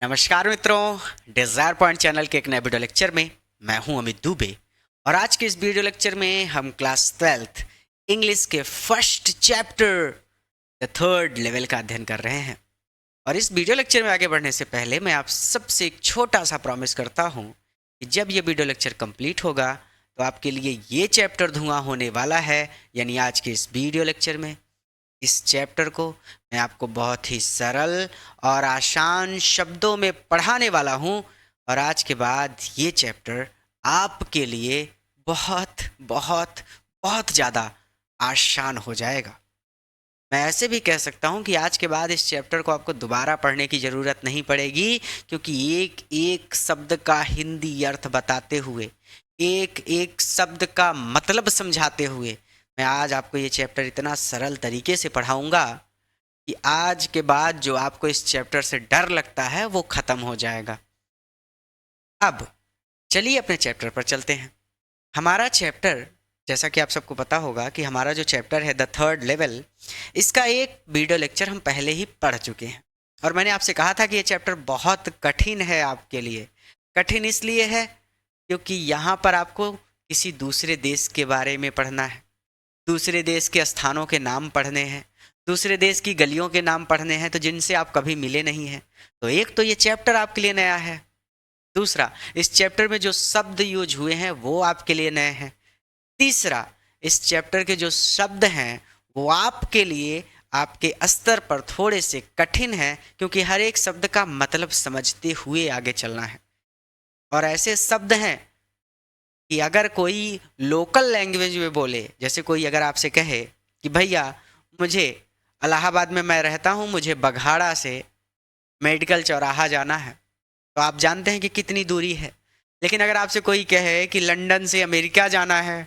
नमस्कार मित्रों, desire point channel के एक नए वीडियो लेक्चर में मैं हूं अमित दुबे। और आज के इस वीडियो लेक्चर में हम क्लास 12th इंग्लिश के first chapter the third level का अध्ययन कर रहे हैं। और इस वीडियो लेक्चर में आगे बढ़ने से पहले मैं आप सबसे एक छोटा सा प्रॉमिस करता हूं कि जब ये वीडियो लेक्चर कंप्लीट होगा तो आपके लिए ये चैप्टर धुआं होने वाला है। यानी आज के इस वीडियो लेक्चर में इस चैप्टर को मैं आपको बहुत ही सरल और आसान शब्दों में पढ़ाने वाला हूँ। और आज के बाद ये चैप्टर आपके लिए बहुत बहुत बहुत ज़्यादा आसान हो जाएगा। मैं ऐसे भी कह सकता हूँ कि आज के बाद इस चैप्टर को आपको दोबारा पढ़ने की ज़रूरत नहीं पड़ेगी, क्योंकि एक एक शब्द का हिंदी अर्थ बताते हुए, एक एक शब्द का मतलब समझाते हुए मैं आज आपको ये चैप्टर इतना सरल तरीके से पढ़ाऊँगा कि आज के बाद जो आपको इस चैप्टर से डर लगता है वो ख़त्म हो जाएगा। अब चलिए अपने चैप्टर पर चलते हैं। हमारा चैप्टर, जैसा कि आप सबको पता होगा कि हमारा जो चैप्टर है द थर्ड लेवल, इसका एक वीडियो लेक्चर हम पहले ही पढ़ चुके हैं। और मैंने आपसे कहा था कि ये चैप्टर बहुत कठिन है आपके लिए। कठिन इसलिए है क्योंकि यहाँ पर आपको किसी दूसरे देश के बारे में पढ़ना है, दूसरे देश के स्थानों के नाम पढ़ने हैं, दूसरे देश की गलियों के नाम पढ़ने हैं तो जिनसे आप कभी मिले नहीं हैं। तो एक तो ये चैप्टर आपके लिए नया है, दूसरा इस चैप्टर में जो शब्द यूज हुए हैं वो आपके लिए नए हैं, तीसरा इस चैप्टर के जो शब्द हैं वो आपके लिए आपके स्तर पर थोड़े से कठिन हैं, क्योंकि हर एक शब्द का मतलब समझते हुए आगे चलना है। और ऐसे शब्द हैं कि अगर कोई लोकल लैंग्वेज में बोले, जैसे कोई अगर आपसे कहे कि भैया मुझे इलाहाबाद में मैं रहता हूँ, मुझे बघाड़ा से मेडिकल चौराहा जाना है, तो आप जानते हैं कि कितनी दूरी है। लेकिन अगर आपसे कोई कहे कि लंदन से अमेरिका जाना है,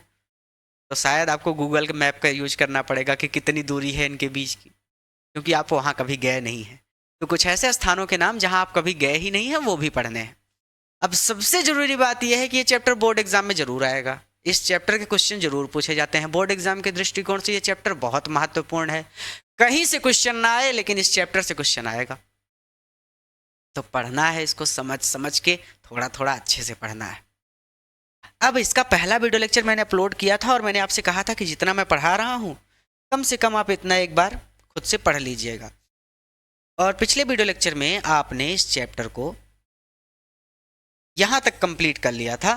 तो शायद आपको गूगल मैप का यूज करना पड़ेगा कि कितनी दूरी है इनके बीच की, क्योंकि आप वहाँ कभी गए नहीं हैं। तो कुछ ऐसे स्थानों के नाम जहाँ आप कभी गए ही नहीं हैं वो भी पढ़ने हैं। अब सबसे ज़रूरी बात यह है कि ये चैप्टर बोर्ड एग्जाम में ज़रूर आएगा। इस चैप्टर के क्वेश्चन जरूर पूछे जाते हैं बोर्ड एग्जाम के दृष्टिकोण से। ये चैप्टर बहुत महत्वपूर्ण है। कहीं से क्वेश्चन ना आए लेकिन इस चैप्टर से क्वेश्चन आएगा। तो पढ़ना है इसको समझ समझ के, थोड़ा थोड़ा अच्छे से पढ़ना है। अब इसका पहला वीडियो लेक्चर मैंने अपलोड किया था और मैंने आपसे कहा था कि जितना मैं पढ़ा रहा हूँ कम से कम आप इतना एक बार खुद से पढ़ लीजिएगा। और पिछले वीडियो लेक्चर में आपने इस चैप्टर को यहाँ तक कंप्लीट कर लिया था,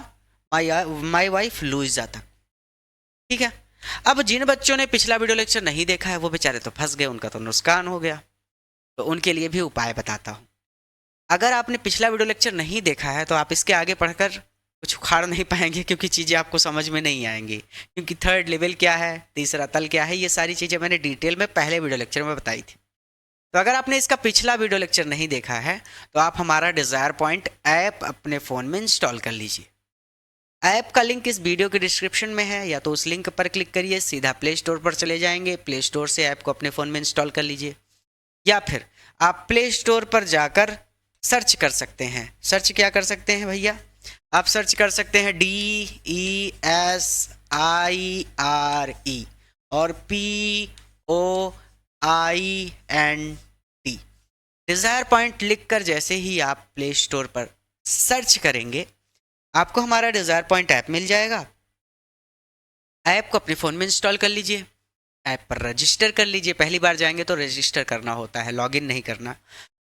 माई वाइफ लुइजा तक। ठीक है। अब जिन बच्चों ने पिछला वीडियो लेक्चर नहीं देखा है वो बेचारे तो फंस गए, उनका तो नुकसान हो गया। तो उनके लिए भी उपाय बताता हूँ। अगर आपने पिछला वीडियो लेक्चर नहीं देखा है तो आप इसके आगे पढ़कर कुछ उखाड़ नहीं पाएंगे, क्योंकि चीज़ें आपको समझ में नहीं आएंगी। क्योंकि थर्ड लेवल क्या है, तीसरा तल क्या है, ये सारी चीज़ें मैंने डिटेल में पहले वीडियो लेक्चर में बताई थी। तो अगर आपने इसका पिछला वीडियो लेक्चर नहीं देखा है तो आप हमारा डिज़ायर पॉइंट ऐप अपने फ़ोन में इंस्टॉल कर लीजिए। ऐप का लिंक इस वीडियो के डिस्क्रिप्शन में है, या तो उस लिंक पर क्लिक करिए, सीधा प्ले स्टोर पर चले जाएंगे, प्ले स्टोर से ऐप को अपने फ़ोन में इंस्टॉल कर लीजिए। या फिर आप प्ले स्टोर पर जाकर सर्च कर सकते हैं। सर्च क्या कर सकते हैं भैया, आप सर्च कर सकते हैं DESIRE और POINT। डिज़ायर पॉइंट लिख कर जैसे ही आप प्ले स्टोर पर सर्च करेंगे आपको हमारा डिज़ायर पॉइंट ऐप मिल जाएगा। ऐप को अपने फ़ोन में इंस्टॉल कर लीजिए, ऐप पर रजिस्टर कर लीजिए। पहली बार जाएंगे तो रजिस्टर करना होता है, लॉगिन नहीं करना।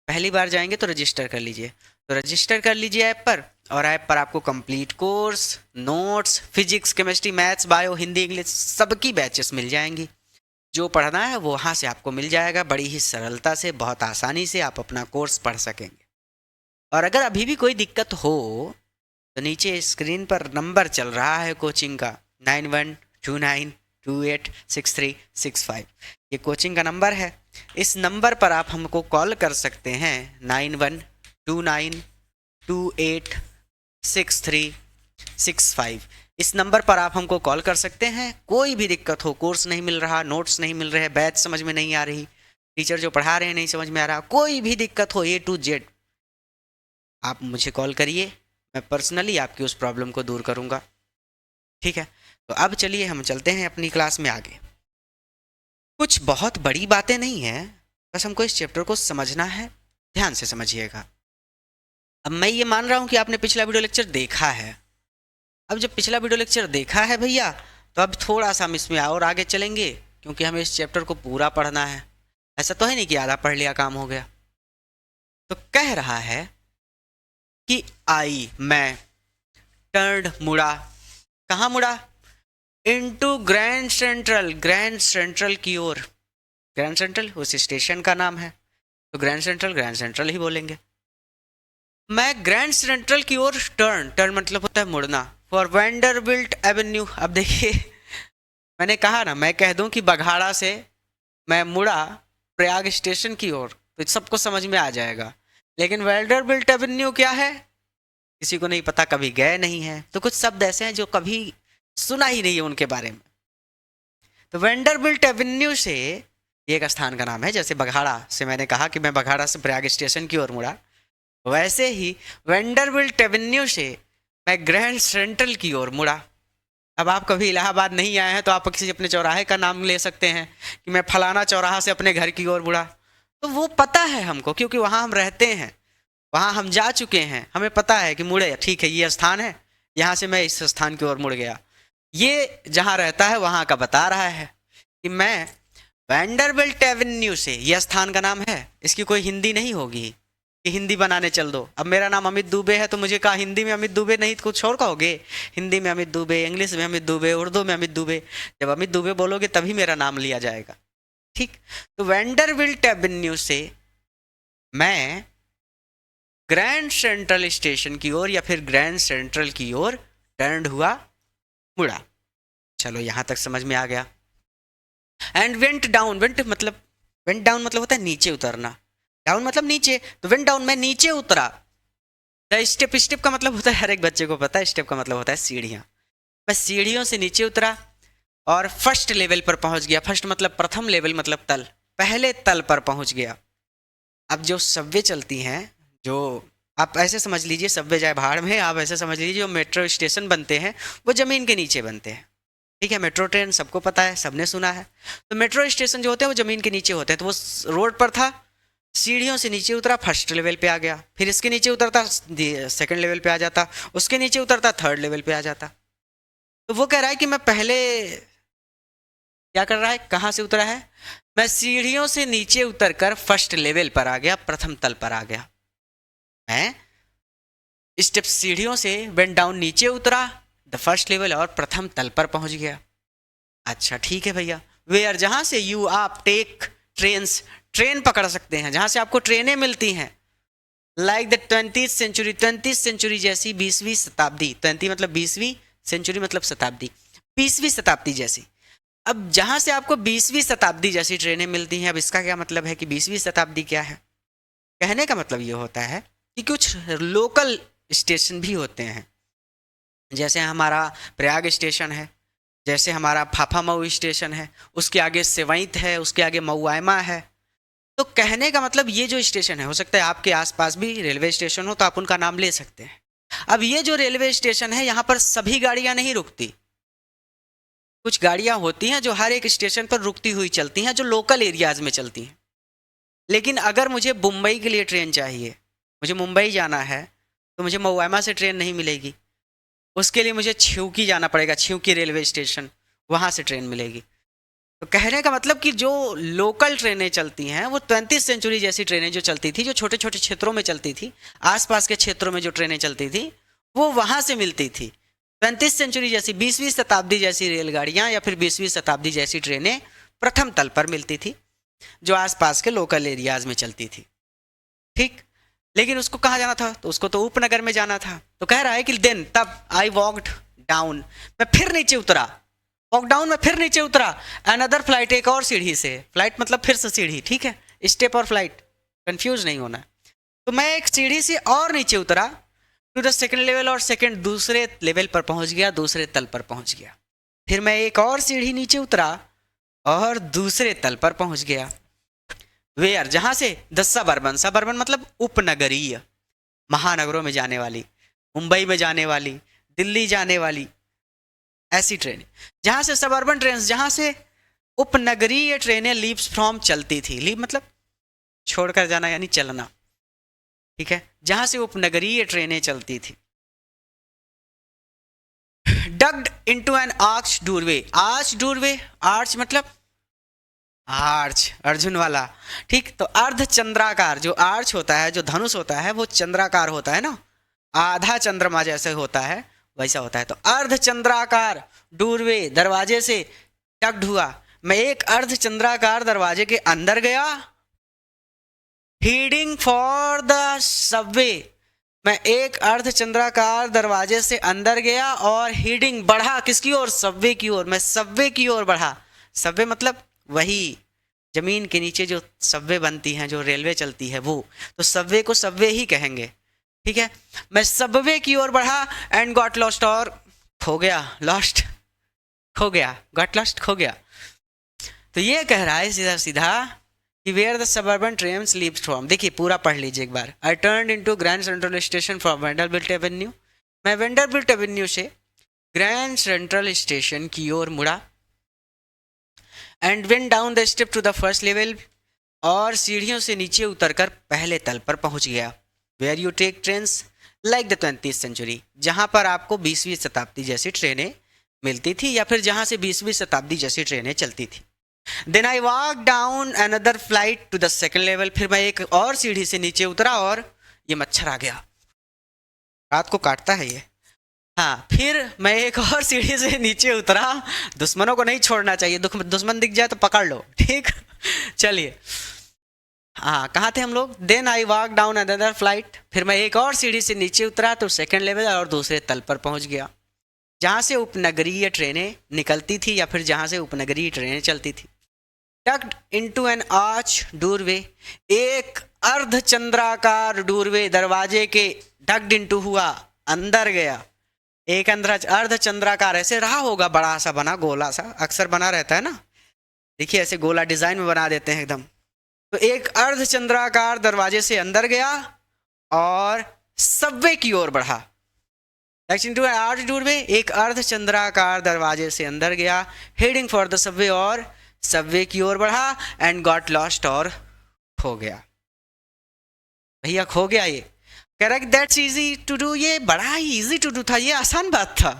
पहली बार जाएंगे तो रजिस्टर कर लीजिए। तो रजिस्टर कर लीजिए ऐप पर, और ऐप पर आपको complete course, notes, physics, chemistry, maths, bio, Hindi, English सबकी बैचेस मिल जाएंगी। जो पढ़ना है वो वहाँ से आपको मिल जाएगा। बड़ी ही सरलता से, बहुत आसानी से आप अपना कोर्स पढ़ सकेंगे। और अगर अभी भी कोई दिक्कत हो तो नीचे स्क्रीन पर नंबर चल रहा है कोचिंग का, 9129286365। ये कोचिंग का नंबर है। इस नंबर पर आप हमको कॉल कर सकते हैं, 9129286365। इस नंबर पर आप हमको कॉल कर सकते हैं। कोई भी दिक्कत हो, कोर्स नहीं मिल रहा, नोट्स नहीं मिल रहे, बैच समझ में नहीं आ रही, टीचर जो पढ़ा रहे हैं नहीं समझ में आ रहा, कोई भी दिक्कत हो A to Z, आप मुझे कॉल करिए। मैं पर्सनली आपकी उस प्रॉब्लम को दूर करूँगा। ठीक है। तो अब चलिए हम चलते हैं अपनी क्लास में आगे। कुछ बहुत बड़ी बातें नहीं है, बस हमको इस चैप्टर को समझना है। ध्यान से समझिएगा। अब मैं ये मान रहा हूँ कि आपने पिछला वीडियो लेक्चर देखा है। अब जब पिछला वीडियो लेक्चर देखा है भैया, तो अब थोड़ा सा हम इसमें और आगे चलेंगे, क्योंकि हमें इस चैप्टर को पूरा पढ़ना है। ऐसा तो है नहीं कि आधा पढ़ लिया काम हो गया। तो कह रहा है कि आई, मैं, टर्न, मुड़ा। कहाँ मुड़ा? Into Grand central, grand central की ओर। ग्रैंड सेंट्रल उस स्टेशन का नाम है, तो ग्रैंड सेंट्रल ही बोलेंगे। मैं ग्रैंड सेंट्रल की ओर टर्न, टर्न मतलब होता है मुड़ना, फॉर वेंडरबिल्ट एवेन्यू। अब देखिए, मैंने कहा ना, मैं कह दूं कि बघाड़ा से मैं मुड़ा प्रयाग स्टेशन की ओर, तो सबको समझ में आ जाएगा। लेकिन वेंडरबिल्ट एवेन्यू क्या है, किसी को नहीं पता, कभी गए नहीं है। तो कुछ शब्द ऐसे हैं जो कभी सुना ही नहीं है उनके बारे में। तो वेंडरबिल्ट एवेन्यू से, ये एक स्थान का नाम है। जैसे बघाड़ा से मैंने कहा कि मैं बघाड़ा से प्रयाग स्टेशन की ओर मुड़ा, वैसे ही वेंडरबिल्ट एवेन्यू से मैं ग्रैंड सेंट्रल की ओर मुड़ा। अब आप कभी इलाहाबाद नहीं आए हैं तो आप किसी अपने चौराहे का नाम ले सकते हैं कि मैं फलाना चौराहा से अपने घर की ओर मुड़ा। तो वो पता है हमको, क्योंकि वहाँ हम रहते हैं, वहाँ हम जा चुके हैं, हमें पता है कि मुड़े, ठीक है ये स्थान है, यहाँ से मैं इस स्थान की ओर मुड़ गया। ये जहाँ रहता है वहाँ का बता रहा है कि मैं वैंडरबिल्ट एवेन्यू से, यह स्थान का नाम है, इसकी कोई हिंदी नहीं होगी कि हिंदी बनाने चल दो। अब मेरा नाम अमित दुबे है, तो मुझे कहा हिंदी में अमित दुबे नहीं तो कुछ और कहोगे। हिंदी में अमित दुबे, इंग्लिश में अमित दुबे, उर्दू में अमित दुबे। जब अमित दुबे बोलोगे तभी मेरा नाम लिया जाएगा, ठीक। तो वैंडरबिल्ट एवेन्यू से मैं ग्रैंड सेंट्रल स्टेशन की ओर या फिर ग्रैंड सेंट्रल की ओर टर्न हुआ, मुड़ा। चलो यहाँ तक समझ में आ गया। And went down, went down मतलब होता है नीचे उतरना, डाउन मतलब नीचे, तो वेंट डाउन मैं नीचे उतरा। द स्टेप, स्टेप का मतलब होता है, हर एक बच्चे को पता है, स्टेप का मतलब होता है सीढ़ियाँ। मैं सीढ़ियों से नीचे उतरा और फर्स्ट लेवल पर पहुंच गया। फर्स्ट मतलब प्रथम लेवल, मतलब तल, पहले तल पर पहुंच गया। अब जो सबवे चलती हैं, जो आप ऐसे समझ लीजिए, सबवे जाए भाड़ में, आप ऐसे समझ लीजिए जो मेट्रो स्टेशन बनते हैं वो ज़मीन के नीचे बनते हैं, ठीक है। मेट्रो ट्रेन सबको पता है, सबने सुना है। तो मेट्रो स्टेशन जो होते हैं वो ज़मीन के नीचे होते हैं। तो वो रोड पर था, सीढ़ियों से नीचे उतरा, फर्स्ट लेवल पे आ गया, फिर इसके नीचे उतरता सेकंड लेवल पे आ जाता, उसके नीचे उतरता थर्ड लेवल पे आ जाता। तो वो कह रहा है कि मैं पहले क्या कर रहा है, कहाँ से उतरा है, मैं सीढ़ियों से नीचे उतरकर फर्स्ट लेवल पर आ गया, प्रथम तल पर आ गया। मैं स्टेप सीढ़ियों से वेंट डाउन, नीचे उतरा द फर्स्ट लेवल और प्रथम तल पर पहुंच गया। अच्छा ठीक है भैया। वेयर, जहां से यू आप टेक ट्रेन्स, ट्रेन पकड़ सकते हैं, जहां से आपको ट्रेनें मिलती हैं। Like the 20th century, 20th century जैसी, 20वीं शताब्दी, 20 मतलब 20वीं, सेंचुरी मतलब शताब्दी, 20वीं शताब्दी जैसी। अब जहां से आपको 20वीं शताब्दी जैसी ट्रेनें मिलती हैं, अब इसका क्या मतलब है कि 20वीं शताब्दी क्या है? कहने का मतलब ये होता है कि कुछ लोकल स्टेशन भी होते हैं, जैसे हमारा प्रयाग स्टेशन है, जैसे हमारा फाफामऊ स्टेशन है, उसके आगे सेवैंत है, उसके आगे मऊआयमा है। तो कहने का मतलब ये जो स्टेशन है, हो सकता है आपके आसपास भी रेलवे स्टेशन हो तो आप उनका नाम ले सकते हैं। अब ये जो रेलवे स्टेशन है, यहाँ पर सभी गाड़ियाँ नहीं रुकती, कुछ गाड़ियाँ होती हैं जो हर एक स्टेशन पर रुकती हुई चलती हैं, जो लोकल एरियाज में चलती हैं। लेकिन अगर मुझे मुंबई के लिए ट्रेन चाहिए, मुझे मुंबई जाना है, तो मुझे मऊआयमा से ट्रेन नहीं मिलेगी, उसके लिए मुझे छिवकी जाना पड़ेगा, छिवकी रेलवे स्टेशन, वहाँ से ट्रेन मिलेगी। तो कहने का मतलब कि जो लोकल ट्रेनें चलती हैं, वो 20th सेंचुरी जैसी ट्रेनें जो चलती थी, जो छोटे छोटे क्षेत्रों में चलती थी, आसपास के क्षेत्रों में जो ट्रेनें चलती थी, वो वहाँ से मिलती थी। 20th सेंचुरी जैसी, 20वीं शताब्दी जैसी रेलगाड़ियाँ या फिर 20वीं शताब्दी जैसी ट्रेनें प्रथम तल पर मिलती थी, जो आसपास के लोकल एरियाज में चलती थी, ठीक। लेकिन उसको कहाँ जाना था, तो उसको तो उपनगर में जाना था। तो कह रहा है कि देन, तब आई वॉकड डाउन, मैं फिर नीचे उतरा, वॉक डाउन में फिर नीचे उतरा, अनदर फ्लाइट, एक और सीढ़ी से, फ्लाइट मतलब फिर से सीढ़ी, ठीक है, स्टेप और फ्लाइट कंफ्यूज नहीं होना। तो मैं एक सीढ़ी से और नीचे उतरा टू द सेकंड लेवल, और सेकंड दूसरे लेवल पर पहुंच गया, दूसरे तल पर पहुंच गया। फिर मैं एक और सीढ़ी नीचे उतरा और दूसरे तल पर पहुंच गया। वेयर, जहां से द सबर्बन, सबर्बन मतलब उपनगरीय, महानगरों में जाने वाली, मुंबई में जाने वाली, दिल्ली जाने वाली ऐसी ट्रेनें, जहां से सबर्बन ट्रेन, जहां से उपनगरीय ट्रेनें लीव्स फ्रॉम चलती थी। लीव मतलब छोड़कर जाना यानी चलना। ठीक है, जहां से उपनगरीय ट्रेनें चलती थी। डग्ड into an arch doorway, arch doorway, arch मतलब आर्च, अर्जुन वाला, ठीक। तो अर्ध चंद्राकार जो आर्च होता है, जो धनुष होता है, वो चंद्राकार होता है ना, आधा चंद्रमा जैसे होता है वैसा होता है। तो अर्ध चंद्राकार डोरवे, दरवाजे से टक्ड हुआ, मैं एक अर्ध चंद्राकार दरवाजे के अंदर गया, हीडिंग फॉर द सबवे, मैं एक अर्ध चंद्राकार दरवाजे से अंदर गया और हीडिंग बढ़ा किसकी ओर, सबवे की ओर, मैं सबवे की ओर बढ़ा। सबवे मतलब वही जमीन के नीचे जो सबवे बनती हैं, जो रेलवे चलती है वो, तो सबवे को सबवे ही कहेंगे, ठीक है। मैं सबवे की ओर बढ़ा एंड गॉट लॉस्ट, और खो गया, लॉस्ट खो गया, गॉट लॉस्ट खो गया। तो ये कह रहा है सीधा सीधा कि where the suburban trains leave from, देखिए पूरा पढ़ लीजिए एक बार। I turn into Grand Central Station from Vanderbilt Avenue, मैं वेंडरबिल्ट एवेन्यू से ग्रैंड सेंट्रल स्टेशन की ओर मुड़ा, and went down the step to the first level, और सीढ़ियों से नीचे उतरकर पहले तल पर पहुंच गया। Where you take trains like the 20th century, जहां पर आपको 20वीं शताब्दी जैसी ट्रेनें मिलती थी, या फिर जहां से 20वीं शताब्दी जैसी ट्रेनें चलती थी। Then I walk down another flight to the second level, फिर मैं एक और सीढ़ी से नीचे उतरा और ये मच्छर आ गया, रात को काटता है ये। हाँ, फिर मैं एक और सीढ़ी से नीचे उतरा, दुश्मनों को नहीं छोड़ना चाहिए, दुश्मन दिख जाए तो पकड़ लो, ठीक। चलिए, हाँ कहाँ थे हम लोग। Then I walk down another flight, फिर मैं एक और सीढ़ी से नीचे उतरा तो सेकेंड लेवल और दूसरे तल पर पहुंच गया, जहाँ से उपनगरीय ट्रेनें निकलती थी या फिर जहाँ से उपनगरीय ट्रेनें चलती थी। Tucked into an arch doorway, एक अर्ध चंद्राकार डोरवे, दरवाजे के डक्ड इनटू हुआ, अंदर गया, एक अर्ध चंद्राकार, ऐसे रहा होगा बड़ा सा बना, गोला सा अक्सर बना रहता है ना, देखिए ऐसे गोला डिजाइन में बना देते हैं एकदम। तो एक अर्ध चंद्राकार दरवाजे से अंदर गया और सबवे की ओर बढ़ा, इनटू एन आर्च डोरवे, एक अर्ध चंद्राकार दरवाजे से अंदर गया, हेडिंग फॉर द सबवे, और सबवे की ओर बढ़ा, एंड गॉट लॉस्ट, और खो गया। भैया खो गया, ये कह रहा है कि दैट्स इजी टू डू, ये बड़ा ही इजी टू डू था, ये आसान बात था,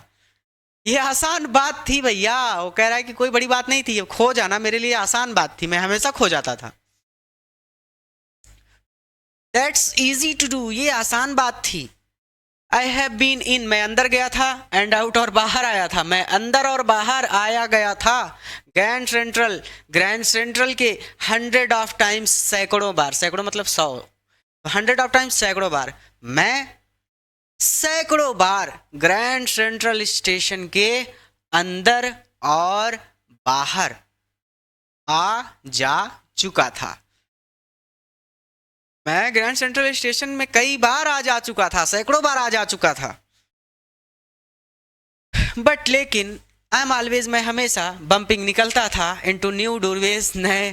ये आसान बात थी भैया। वो कह रहा है कि कोई बड़ी बात नहीं थी, खो जाना मेरे लिए आसान बात थी, मैं हमेशा खो जाता था। दैट्स इजी टू डू, ये आसान बात थी। आई हैव बीन इन, मैं अंदर गया था, एंड आउट, और बाहर आया था, मैं अंदर और बाहर आया गया था। ग्रैंड सेंट्रल के 100 ऑफ टाइम्स, सैकड़ों बार, सैकड़ों मतलब 100, 100 ऑफ टाइम्स सैकड़ों बार, मैं सैकड़ों बार ग्रैंड सेंट्रल स्टेशन के अंदर और बाहर आ जा चुका था। मैं ग्रैंड सेंट्रल स्टेशन में कई बार आ जा चुका था, सैकड़ों बार आ जा चुका था। बट लेकिन आई एम ऑलवेज, मैं हमेशा बम्पिंग निकलता था इनटू न्यू डोरवेज, नए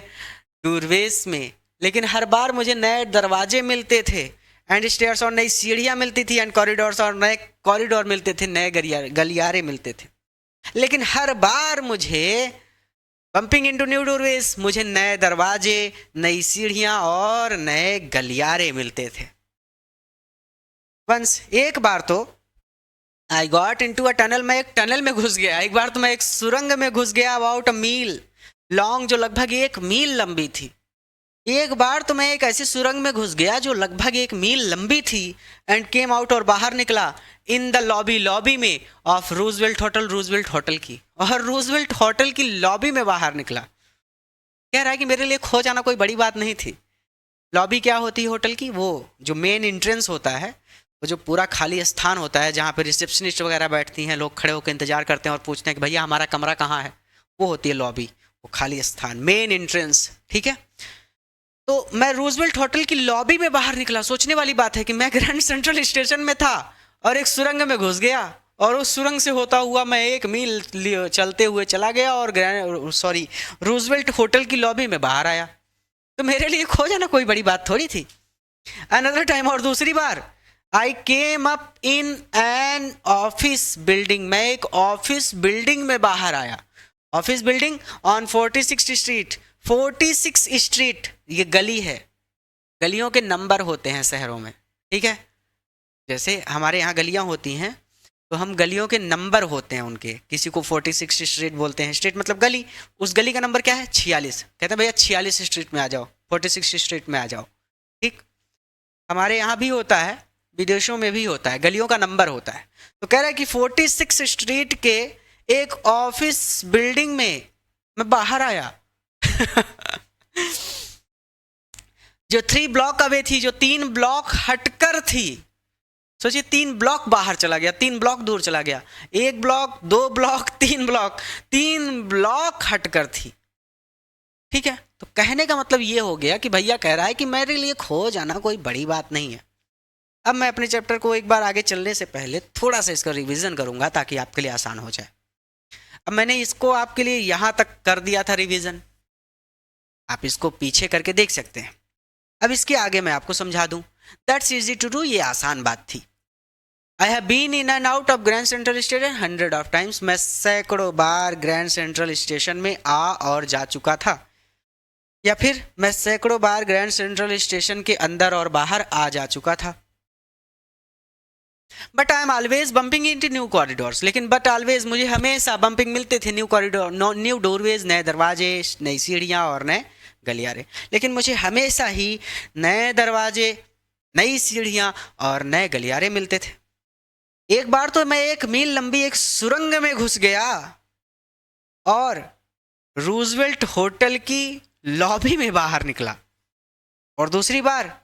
डोरवेज में, लेकिन हर बार मुझे नए दरवाजे मिलते थे, एंड स्टेयर्स, और नई सीढ़ियाँ मिलती थी, एंड कॉरिडोर्स, और नए कॉरिडोर मिलते थे, नए गलियारे मिलते थे। लेकिन हर बार मुझे बम्पिंग इनटू न्यू डोरवेज, मुझे नए दरवाजे, नई सीढ़ियाँ और नए गलियारे मिलते थे। वंस, एक बार तो I got into a tunnel, मैं एक टनल में घुस गया, एक बार तो मैं एक सुरंग में घुस गया, अबाउट अ मील लॉन्ग, जो लगभग 1 मील लंबी थी। एक बार तो मैं एक ऐसी सुरंग में घुस गया जो लगभग 1 मील लंबी थी, एंड केम आउट, और बाहर निकला इन द लॉबी में ऑफ रूजवेल्ट होटल की, और रूजवेल्ट होटल की लॉबी में बाहर निकला। कह रहा है कि मेरे लिए खो जाना कोई बड़ी बात नहीं थी। लॉबी क्या होती है होटल की, वो जो मेन एंट्रेंस होता है, वो जो पूरा खाली स्थान होता है जहाँ पर रिसेप्शनिस्ट वगैरह बैठती हैं, लोग खड़े होकर इंतजार करते हैं और पूछते हैं कि भैया हमारा कमरा कहाँ है, वो होती है लॉबी, वो खाली स्थान, मेन एंट्रेंस, ठीक है। तो मैं रूजवेल्ट होटल की लॉबी में बाहर निकला। सोचने वाली बात है कि मैं ग्रैंड सेंट्रल स्टेशन में था और एक सुरंग में घुस गया, और उस सुरंग से होता हुआ मैं 1 मील चलते हुए चला गया और रूजवेल्ट होटल की लॉबी में बाहर आया। तो मेरे लिए खो जाना कोई बड़ी बात थोड़ी थी। अनदर टाइम, और दूसरी बार, I came up in an office building, मैं एक ऑफिस बिल्डिंग में बाहर आया। Office building on 46th street, 46 street ये गली है, गलियों के नंबर होते हैं शहरों में, ठीक है, जैसे हमारे यहाँ गलियाँ होती हैं तो हम गलियों के नंबर होते हैं उनके, किसी को 46 स्ट्रीट बोलते हैं, स्ट्रीट मतलब गली, उस गली का नंबर क्या है 46, कहते हैं भैया 46 स्ट्रीट में आ जाओ, 46 स्ट्रीट में आ जाओ। ठीक, हमारे यहाँ भी होता है, विदेशों में भी होता है, गलियों का नंबर होता है। तो कह रहा है कि 46 स्ट्रीट के एक ऑफिस बिल्डिंग में मैं बाहर आया जो 3 ब्लॉक अवे थी, जो 3 ब्लॉक हटकर थी। सोचिए 3 ब्लॉक बाहर चला गया, 3 ब्लॉक दूर चला गया, 1 ब्लॉक 2 ब्लॉक 3 ब्लॉक, 3 ब्लॉक हटकर थी। ठीक है, तो कहने का मतलब ये हो गया कि भैया कह रहा है कि मेरे लिए खो जाना कोई बड़ी बात नहीं है। अब मैं अपने चैप्टर को एक बार आगे चलने से पहले थोड़ा सा इसका रिवीजन करूंगा ताकि आपके लिए आसान हो जाए। अब मैंने इसको आपके लिए यहाँ तक कर दिया था रिवीजन, आप इसको पीछे करके देख सकते हैं। अब इसके आगे मैं आपको समझा दूं, दैट्स इजी टू डू, ये आसान बात थी। I have been in and out of Grand Central Station 100 of times, मैं सैकड़ों बार ग्रैंड सेंट्रल स्टेशन में आ और जा चुका था, या फिर मैं सैकड़ों बार ग्रैंड सेंट्रल स्टेशन के अंदर और बाहर आ जा चुका था। But I am always bumping into new corridors, लेकिन बट ऑलवेज मुझे हमेशा बम्पिंग मिलते थे न्यू कॉरिडोर, न्यू डोरवेज, नए दरवाजे, नई सीढ़ियाँ और नए गलियारे, लेकिन मुझे हमेशा ही नए दरवाजे, नई सीढ़ियाँ और नए गलियारे मिलते थे। एक बार तो मैं 1 मील लंबी एक सुरंग में घुस गया और रूजवेल्ट होटल की लॉबी में बाहर निकला, और दूसरी बार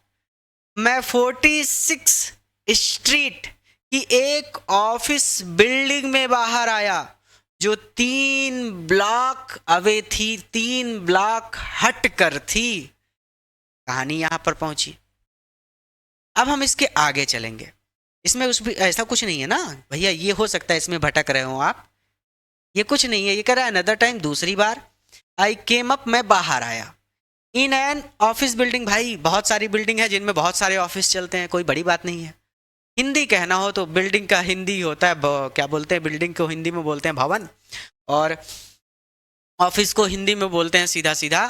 मैं 46 स्ट्रीट की एक ऑफिस बिल्डिंग में बाहर आया जो 3 ब्लॉक अवे थी, 3 ब्लॉक हट कर थी। कहानी यहां पर पहुंची। अब हम इसके आगे चलेंगे, इसमें ऐसा कुछ नहीं है ना भैया, ये हो सकता है इसमें भटक रहे हो आप, ये कुछ नहीं है। ये कह रहा है अनदर टाइम, दूसरी बार, आई केम अप, मैं बाहर आया, इन एन ऑफिस बिल्डिंग, भाई बहुत सारी बिल्डिंग है जिनमें बहुत सारे ऑफिस चलते हैं, कोई बड़ी बात नहीं है। हिंदी कहना हो तो बिल्डिंग का हिंदी होता है क्या बोलते हैं, बिल्डिंग को हिंदी में बोलते हैं भवन, और ऑफिस को हिंदी में बोलते हैं सीधा सीधा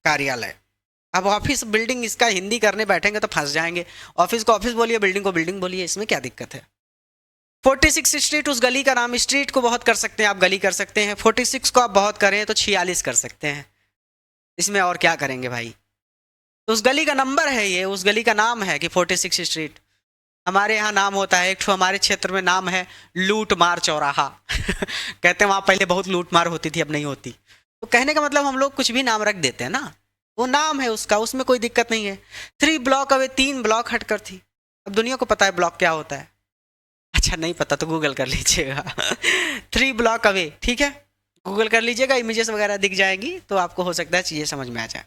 कार्यालय। अब ऑफिस बिल्डिंग इसका हिंदी करने बैठेंगे तो फंस जाएंगे, ऑफिस को ऑफिस बोलिए, बिल्डिंग को बिल्डिंग बोलिए, इसमें क्या दिक्कत है। 46 स्ट्रीट उस गली का नाम, स्ट्रीट को बहुत कर सकते हैं आप, गली कर सकते हैं, 46 को आप बहुत करें तो 46 कर सकते हैं, इसमें और क्या करेंगे भाई। तो उस गली का नंबर है ये, उस गली का नाम है कि 46 स्ट्रीट। हमारे यहाँ नाम होता है एक ठो, हमारे क्षेत्र में नाम है लूट मार चौराहा कहते हैं वहाँ पहले बहुत लूट मार होती थी, अब नहीं होती। तो कहने का मतलब हम लोग कुछ भी नाम रख देते हैं ना, वो नाम है उसका, उसमें कोई दिक्कत नहीं है। 3 ब्लॉक अवे, 3 ब्लॉक हटकर थी। अब दुनिया को पता है ब्लॉक क्या होता है, अच्छा नहीं पता तो गूगल कर लीजिएगा 3 ब्लॉक अवे, ठीक है, गूगल कर लीजिएगा, इमेजेस वगैरह दिख जाएंगी तो आपको हो सकता है चीज़ें समझ में आ जाए।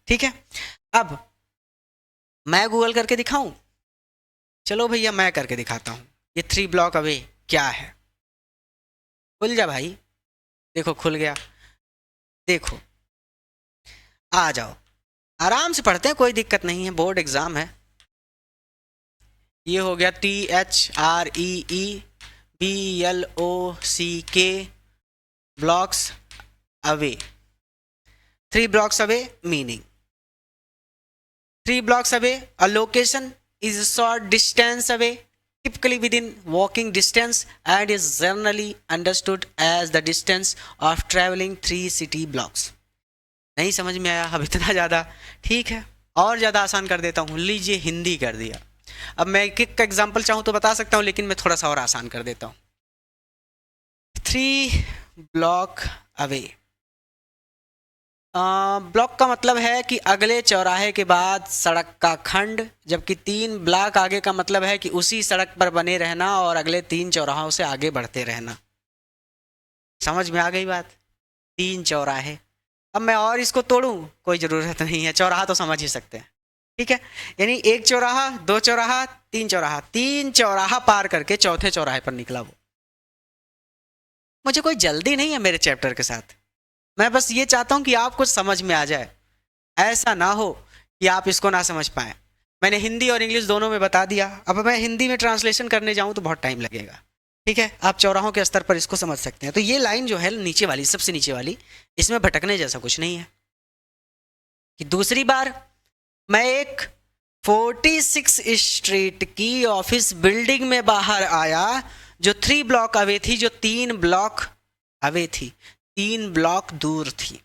ठीक है, अब मैं गूगल करके दिखाऊं, चलो भैया मैं करके दिखाता हूँ। ये 3 ब्लॉक अवे क्या है, खुल जा भाई, देखो खुल गया, देखो आ जाओ, आराम से पढ़ते हैं, कोई दिक्कत नहीं है, बोर्ड एग्जाम है। ये हो गया THREEBLOCK blocks away. 3 blocks away meaning 3 blocks away, a location is a short distance away, typically within walking distance, and is generally understood as the distance of traveling 3 city blocks। नहीं समझ में आया अब इतना ज़्यादा, ठीक है और ज़्यादा आसान कर देता हूँ, लीजिए हिंदी कर दिया। अब मैं एक एक का एग्जाम्पल चाहूँ तो बता सकता हूँ, लेकिन मैं थोड़ा सा और आसान कर देता हूँ। 3 ब्लॉक अवे, ब्लॉक का मतलब है कि अगले चौराहे के बाद सड़क का खंड, जबकि 3 ब्लॉक आगे का मतलब है कि उसी सड़क पर बने रहना और अगले 3 चौराहों से आगे बढ़ते रहना। समझ में आ गई बात, 3 चौराहे। अब मैं और इसको तोड़ूं कोई ज़रूरत नहीं है, चौराहा तो समझ ही सकते हैं, ठीक है। यानी 1 चौराहा, 2 चौराहा, 3 चौराहा, 3 चौराहा पार करके चौथे चौराहे पर निकला वो। मुझे कोई जल्दी नहीं है मेरे चैप्टर के साथ, मैं बस ये चाहता हूँ कि आपको समझ में आ जाए, ऐसा ना हो कि आप इसको ना समझ पाएँ। मैंने हिंदी और इंग्लिश दोनों में बता दिया, अब मैं हिंदी में ट्रांसलेशन करने जाऊँ तो बहुत टाइम लगेगा, ठीक है। आप चौराहों के स्तर पर इसको समझ सकते हैं। तो ये लाइन जो है नीचे वाली, सबसे नीचे वाली, इसमें भटकने जैसा कुछ नहीं है कि दूसरी बार मैं एक 46 स्ट्रीट की ऑफिस बिल्डिंग में बाहर आया, जो 3 ब्लॉक अवे थी, जो 3 ब्लॉक अवे थी, 3 ब्लॉक दूर थी।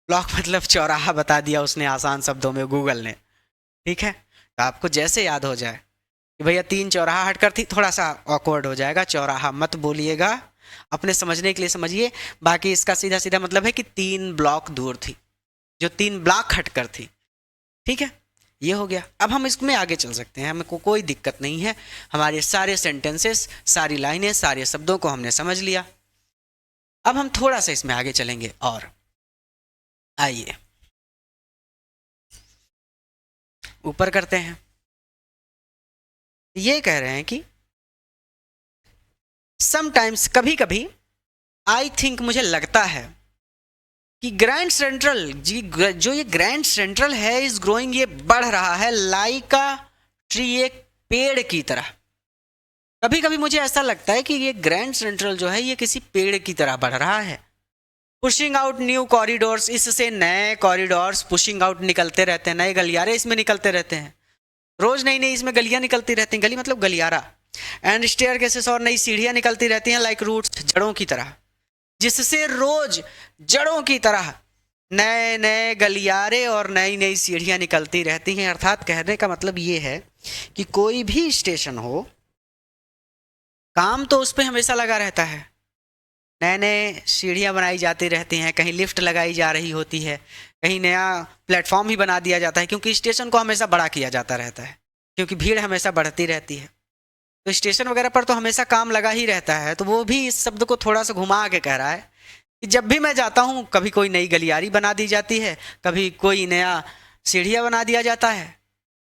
ब्लॉक मतलब चौराहा बता दिया उसने आसान शब्दों में गूगल ने, ठीक है। तो आपको जैसे याद हो जाए कि भैया 3 चौराहा हटकर थी, थोड़ा सा ऑकवर्ड हो जाएगा, चौराहा मत बोलिएगा, अपने समझने के लिए समझिए। बाकी इसका सीधा सीधा मतलब है कि 3 ब्लॉक दूर थी, जो 3 ब्लॉक हटकर थी, ठीक है। ये हो गया। अब हम इसमें आगे चल सकते हैं, हमें कोई दिक्कत नहीं है। हमारे सारे सेंटेंसेस, सारी लाइनें, सारे शब्दों को हमने समझ लिया। अब हम थोड़ा सा इसमें आगे चलेंगे और आइए ऊपर करते हैं। ये कह रहे हैं कि समटाइम्स, कभी कभी, आई थिंक, मुझे लगता है कि ग्रैंड सेंट्रल जी, जो ये ग्रैंड सेंट्रल है, इज ग्रोइंग, ये बढ़ रहा है, लाइक अ ट्री, एक पेड़ की तरह। कभी कभी मुझे ऐसा लगता है कि ये ग्रैंड सेंट्रल जो है ये किसी पेड़ की तरह बढ़ रहा है। पुशिंग आउट न्यू कॉरिडोर्स, इससे नए कॉरिडोर्स पुशिंग आउट निकलते रहते हैं, नए गलियारे इसमें निकलते रहते हैं, रोज नई नई इसमें गलियां निकलती रहती हैं, गली मतलब गलियारा। एंड स्टेयरकेसेस, और नई सीढ़ियां निकलती रहती हैं, लाइक रूट्स, जड़ों की तरह, जिससे रोज जड़ों की तरह नए नए गलियारे और नई नई सीढ़ियां निकलती रहती हैं। अर्थात कहने का मतलब ये है कि कोई भी स्टेशन हो, काम तो उस पर हमेशा लगा रहता है, नए नए सीढ़ियाँ बनाई जाती रहती हैं, कहीं लिफ्ट लगाई जा रही होती है, कहीं नया प्लेटफॉर्म ही बना दिया जाता है, क्योंकि स्टेशन को हमेशा बड़ा किया जाता रहता है, क्योंकि भीड़ हमेशा बढ़ती रहती है। तो स्टेशन वगैरह पर तो हमेशा काम लगा ही रहता है। तो वो भी इस शब्द को थोड़ा सा घुमा के कह रहा है कि जब भी मैं जाता हूँ, कभी कोई नई गलियारी बना दी जाती है, कभी कोई नया सीढ़ियाँ बना दिया जाता है।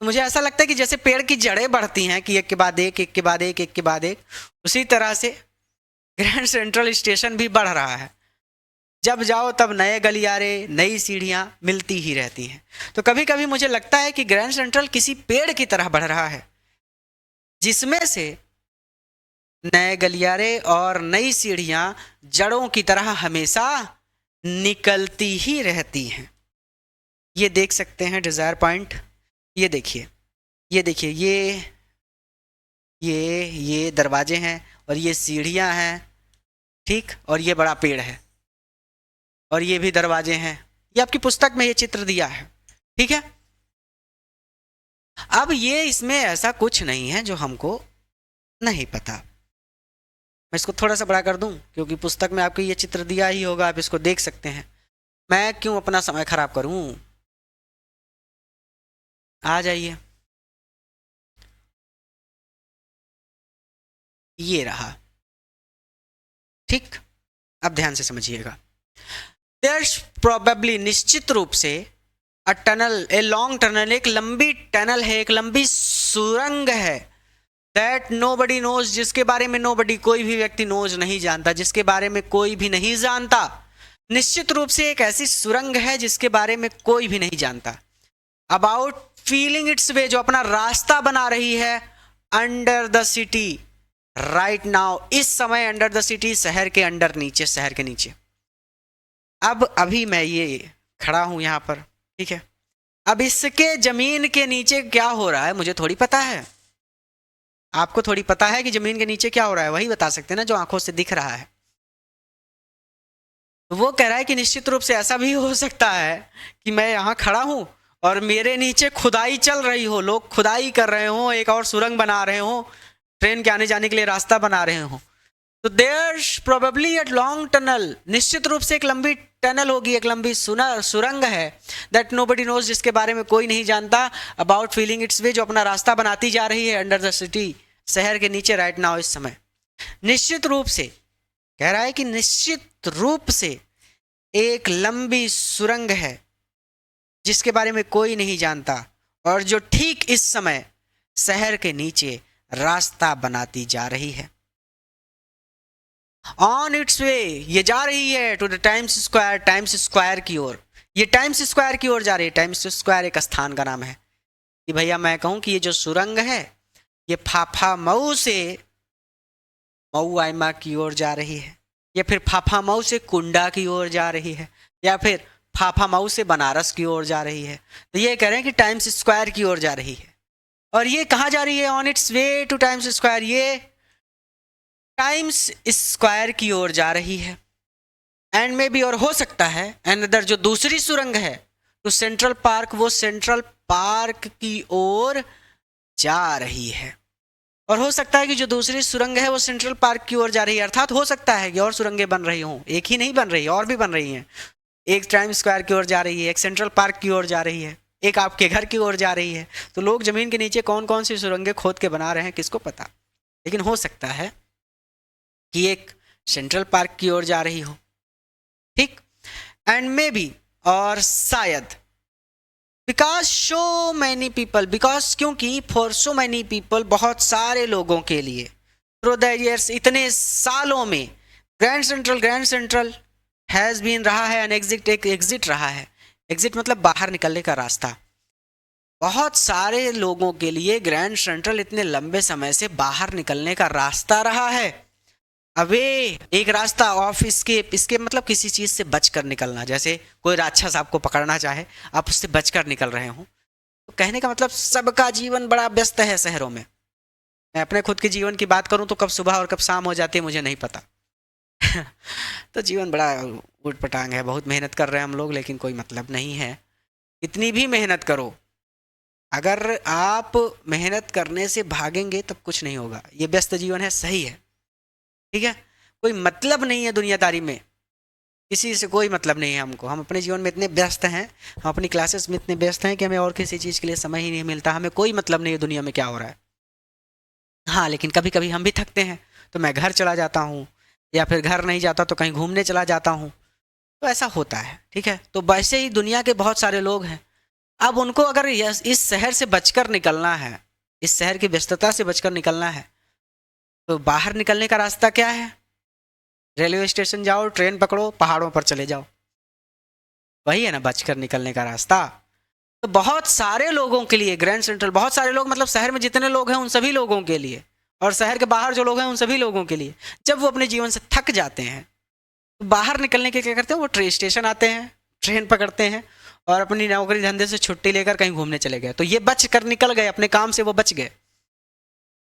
तो मुझे ऐसा लगता है कि जैसे पेड़ की जड़ें बढ़ती हैं कि एक के बाद एक, एक के बाद एक, एक के बाद एक, उसी तरह से ग्रैंड सेंट्रल स्टेशन भी बढ़ रहा है। जब जाओ तब नए गलियारे, नई सीढ़ियाँ मिलती ही रहती हैं। तो कभी कभी मुझे लगता है कि ग्रैंड सेंट्रल किसी पेड़ की तरह बढ़ रहा है, जिसमें से नए गलियारे और नई सीढ़ियाँ जड़ों की तरह हमेशा निकलती ही रहती हैं। ये देख सकते हैं डिज़ायर पॉइंट, ये देखिए, ये देखिए, ये दरवाजे हैं और ये सीढ़ियाँ हैं, ठीक, और ये बड़ा पेड़ है और ये भी दरवाजे हैं। ये आपकी पुस्तक में ये चित्र दिया है, ठीक है। अब ये इसमें ऐसा कुछ नहीं है जो हमको नहीं पता। मैं इसको थोड़ा सा बड़ा कर दूं, क्योंकि पुस्तक में आपको ये चित्र दिया ही होगा, आप इसको देख सकते हैं। मैं क्यों अपना समय खराब करूं, आ जाइए। ये रहा, ठीक। अब ध्यान से समझिएगा। There's probably, निश्चित रूप से, a tunnel, a long tunnel, एक लंबी टनल है, एक लंबी सुरंग है, दैट नोबडी नोज, जिसके बारे में नोबडी, कोई भी व्यक्ति नोज नहीं जानता, जिसके बारे में कोई भी नहीं जानता। निश्चित रूप से एक ऐसी सुरंग है जिसके बारे में कोई भी नहीं जानता। अबाउट फीलिंग इट्स वे, जो अपना रास्ता बना रही है, under the city right now, इस समय, अंडर द सिटी, शहर के अंडर, नीचे, शहर के नीचे। अब अभी मैं ये खड़ा हूं यहां पर, ठीक है। अब इसके जमीन के नीचे क्या हो रहा है मुझे थोड़ी पता है, आपको थोड़ी पता है कि जमीन के नीचे क्या हो रहा है, वही बता सकते हैं ना जो आंखों से दिख रहा है। तो वो कह रहा है कि निश्चित रूप से ऐसा भी हो सकता है कि मैं यहाँ खड़ा हूँ और मेरे नीचे खुदाई चल रही हो, लोग खुदाई कर रहे हो, एक और सुरंग बना रहे हो, ट्रेन के आने जाने के लिए रास्ता बना रहे हो। तो there's probably a long tunnel, निश्चित रूप से एक लंबी टनल होगी, एक लंबी सुरंग है, दैट नोबडी नोज, जिसके बारे में कोई नहीं जानता, अबाउट फीलिंग इट्स वे, जो अपना रास्ता बनाती जा रही है, अंडर द सिटी, शहर के नीचे, राइट नाउ, इस समय। निश्चित रूप से कह रहा है कि निश्चित रूप से एक लंबी सुरंग है जिसके बारे में कोई नहीं जानता और जो ठीक इस समय शहर के नीचे रास्ता बनाती जा रही है। ऑन इट्स वे, ये जा रही है to the Times Square, Times Square की ओर, ये टाइम्स स्क्वायर की ओर जा रही है। टाइम्स स्क्वायर एक स्थान का नाम है। कि भैया मैं कहूँ कि ये जो सुरंग है ये फाफा मऊ से मऊ आइमा की ओर जा रही है, या फिर फाफा मऊ से कुंडा की ओर जा रही है, या फिर फाफामऊ से बनारस की ओर जा रही है। तो ये कह रहे हैं कि टाइम्स स्क्वायर की ओर जा रही है। और ये कहाँ जा रही है? On it's way two times square. ये टाइम्स स्क्वायर की ओर जा रही है। एंड में भी, और हो सकता है, अनदर जो दूसरी सुरंग है तो सेंट्रल पार्क, वो सेंट्रल पार्क की ओर जा रही है। और हो सकता है कि जो दूसरी सुरंग है वो सेंट्रल पार्क की ओर जा रही है। अर्थात हो सकता है कि और सुरंगें बन रही हों, एक ही नहीं बन रही, और भी बन रही हैं। एक टाइम्स स्क्वायर की ओर जा रही है, एक सेंट्रल पार्क की ओर जा रही है, एक आपके घर की ओर जा रही है। तो लोग जमीन के नीचे कौन कौन सी सुरंगें खोद के बना रहे हैं किसको पता। लेकिन हो सकता है कि एक सेंट्रल पार्क की ओर जा रही हो, ठीक। एंड मे बी, और शायद, because so many people, because क्योंकि फॉर सो मैनी पीपल, बहुत सारे लोगों के लिए, थ्रू द ईयर्स, इतने सालों में, ग्रैंड सेंट्रल हैज़ बीन रहा है एन एग्जिट, एक एग्जिट रहा है। एग्जिट मतलब बाहर निकलने का रास्ता। बहुत सारे लोगों के लिए ग्रैंड सेंट्रल इतने लंबे समय से बाहर निकलने का रास्ता रहा है। अवे, एक रास्ता ऑफ एस्केप, एस्केप मतलब किसी चीज़ से बचकर निकलना। जैसे कोई राक्षस आपको पकड़ना चाहे, आप उससे बचकर निकल रहे हो। तो कहने का मतलब सबका जीवन बड़ा व्यस्त है शहरों में। मैं अपने खुद के जीवन की बात करूं तो कब सुबह और कब शाम हो जाती है मुझे नहीं पता। तो जीवन बड़ा उट पटांग है, बहुत मेहनत कर रहे हैं हम लोग, लेकिन कोई मतलब नहीं है। कितनी भी मेहनत करो, अगर आप मेहनत करने से भागेंगे तब कुछ नहीं होगा। ये व्यस्त जीवन है, सही है, ठीक है। कोई मतलब नहीं है दुनियादारी में, किसी से कोई मतलब नहीं है हमको। हम अपने जीवन में इतने व्यस्त हैं, हम अपनी क्लासेस में इतने व्यस्त हैं कि हमें और किसी चीज़ के लिए समय ही नहीं मिलता। हमें कोई मतलब नहीं है दुनिया में क्या हो रहा है। हाँ, लेकिन कभी कभी हम भी थकते हैं तो मैं घर चला जाता हूँ, या फिर घर नहीं जाता तो कहीं घूमने चला जाता हूँ। तो ऐसा होता है, ठीक है। तो वैसे ही दुनिया के बहुत सारे लोग हैं। अब उनको अगर इस शहर से बचकर निकलना है, इस शहर की व्यस्तता से बचकर निकलना है, तो बाहर निकलने का रास्ता क्या है? रेलवे स्टेशन जाओ, ट्रेन पकड़ो, पहाड़ों पर चले जाओ, वही है ना बचकर निकलने का रास्ता। तो बहुत सारे लोगों के लिए ग्रैंड सेंट्रल, बहुत सारे लोग मतलब शहर में जितने लोग हैं उन सभी लोगों के लिए, और शहर के बाहर जो लोग हैं उन सभी लोगों के लिए, जब वो अपने जीवन से थक जाते हैं तो बाहर निकलने के क्या करते हैं? वो ट्रेन स्टेशन आते हैं, ट्रेन पकड़ते हैं और अपनी नौकरी धंधे से छुट्टी लेकर कहीं घूमने चले गए। तो ये बच कर निकल गए, अपने काम से वो बच गए,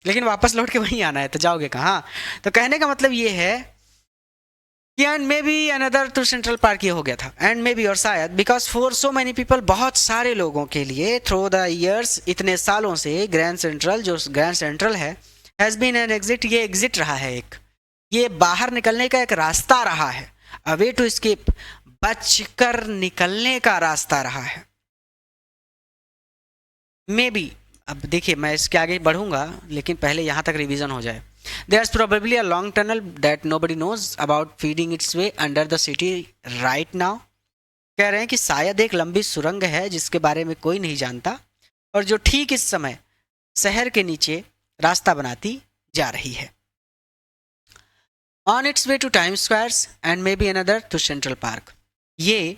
लेकिन वापस लौट के वहीं आना है, तो जाओगे कहाँ? तो कहने का मतलब ये है कि and maybe another to Central Park, ये हो गया था। एंड मे बी, और शायद, because for so many people, बहुत सारे लोगों के लिए, थ्रू द ईयर्स, इतने सालों से, ग्रैंड सेंट्रल, जो ग्रैंड सेंट्रल है, हैज़ बीन एन एग्जिट, ये एग्जिट रहा है, एक, ये बाहर निकलने का एक रास्ता रहा है। अ वे टू एस्केप, बचकर निकलने का रास्ता रहा है। मे बी, अब देखिए मैं इसके आगे बढ़ूंगा, लेकिन पहले यहाँ तक रिवीजन हो जाए। There's probably a long tunnel that nobody knows about feeding its way under the city right now. कह रहे हैं कि शायद एक लंबी सुरंग है जिसके बारे में कोई नहीं जानता, और जो ठीक इस समय शहर के नीचे रास्ता बनाती जा रही है। On its way to Times Square and maybe another to Central Park. ये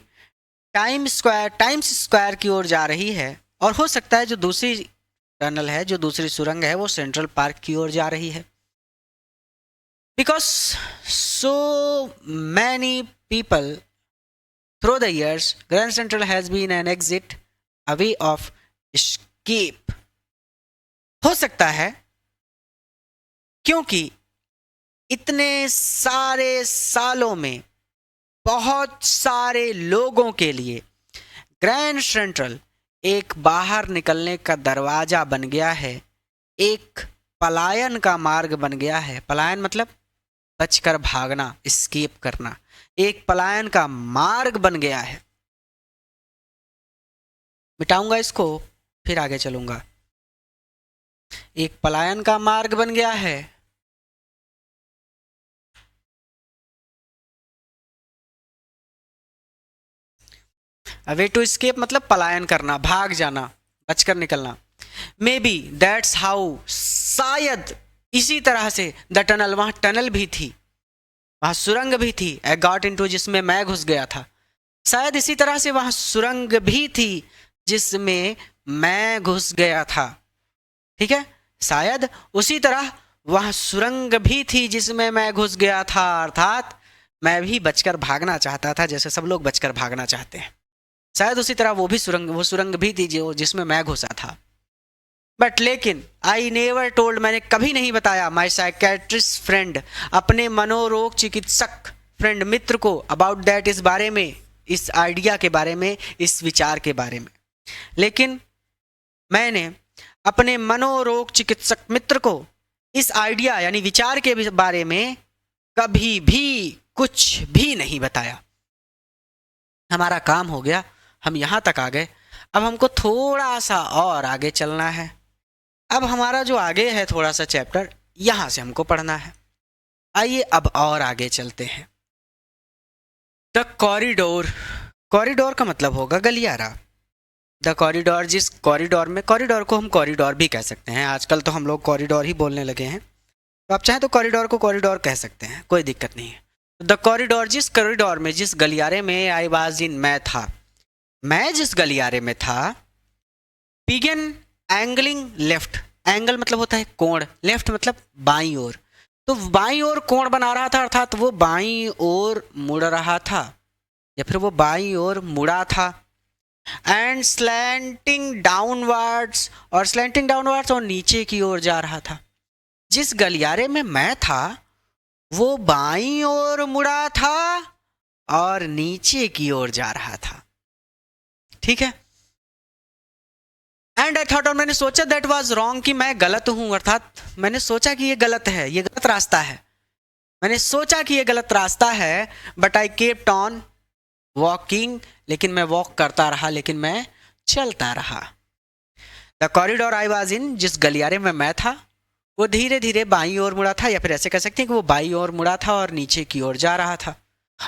टाइम्स स्क्वायर की ओर जा रही है, और हो सकता है जो दूसरी टनल है, जो दूसरी सुरंग है, वो सेंट्रल पार्क की ओर जा रही है। Because so many people through the years, Grand Central has been an exit, a way of escape. हो सकता है क्योंकि इतने सारे सालों में बहुत सारे लोगों के लिए ग्रैंड सेंट्रल एक बाहर निकलने का दरवाजा बन गया है, एक पलायन का मार्ग बन गया है। पलायन मतलब बचकर भागना, एस्केप करना, एक पलायन का मार्ग बन गया है। मिटाऊंगा इसको, फिर आगे चलूंगा। एक पलायन का मार्ग बन गया है, अ वे टू एस्केप मतलब पलायन करना, भाग जाना, बचकर निकलना। मे बी दैट्स हाउ, शायद इसी तरह से द टनल, वहां टनल भी थी, वहां सुरंग भी थी, आई गॉट इनटू, जिसमें मैं घुस गया था। शायद इसी तरह से वहां सुरंग भी थी जिसमें मैं घुस गया था, ठीक है। शायद उसी तरह वहां सुरंग भी थी जिसमें मैं घुस गया था, अर्थात मैं भी बचकर भागना चाहता था, जैसे सब लोग बचकर भागना चाहते हैं। शायद उसी तरह वो सुरंग भी थी जो जिसमें मैं घुसा था। बट लेकिन आई नेवर टोल्ड, मैंने कभी नहीं बताया माई साइकेट्रिस्ट फ्रेंड, अपने मनोरोग चिकित्सक फ्रेंड मित्र को, अबाउट दैट, इस बारे में, इस आइडिया के बारे में, इस विचार के बारे में। लेकिन मैंने अपने मनोरोग चिकित्सक मित्र को इस आइडिया यानी विचार के बारे में कभी भी कुछ भी नहीं बताया। हमारा काम हो गया, हम यहाँ तक आ गए, अब हमको थोड़ा सा और आगे चलना है। अब हमारा जो आगे है थोड़ा सा चैप्टर, यहाँ से हमको पढ़ना है। आइए अब और आगे चलते हैं। द कॉरिडोर, कॉरिडोर का मतलब होगा गलियारा। द कॉरिडोर, जिस कॉरिडोर में, कॉरिडोर को हम कॉरिडोर भी कह सकते हैं, आजकल तो हम लोग कॉरिडोर ही बोलने लगे हैं, तो आप चाहें तो कॉरिडोर को कॉरिडोर कह सकते हैं, कोई दिक्कत नहीं है। द कॉरिडोर, जिस कॉरिडोर में, जिस गलियारे में, आई वाज इन, मैं था, मैं जिस गलियारे में था, बिगन एंगलिंग लेफ्ट, एंगल मतलब होता है कोण, लेफ्ट मतलब बाईं ओर, तो बाईं ओर कोण बना रहा था, अर्थात वो बाईं ओर मुड़ रहा था या फिर वो बाईं ओर मुड़ा था। एंड स्लैंटिंग डाउनवर्ड्स, और स्लैंटिंग डाउनवर्ड्स, और नीचे की ओर जा रहा था। जिस गलियारे में मैं था वो बाईं ओर मुड़ा था और नीचे की ओर जा रहा था, ठीक है। एंड आई थॉट, और मैंने सोचा, दैट वाज रॉन्ग, कि मैं गलत हूं, अर्थात मैंने सोचा कि ये गलत है, ये गलत रास्ता है, मैंने सोचा कि ये गलत रास्ता है। But I kept on walking, लेकिन मैं वॉक करता रहा, लेकिन मैं चलता रहा। The corridor I was in, जिस गलियारे में मैं था वो धीरे धीरे बाईं ओर मुड़ा था, या फिर ऐसे कह सकते हैं कि वो बाईं ओर मुड़ा था और नीचे की ओर जा रहा था।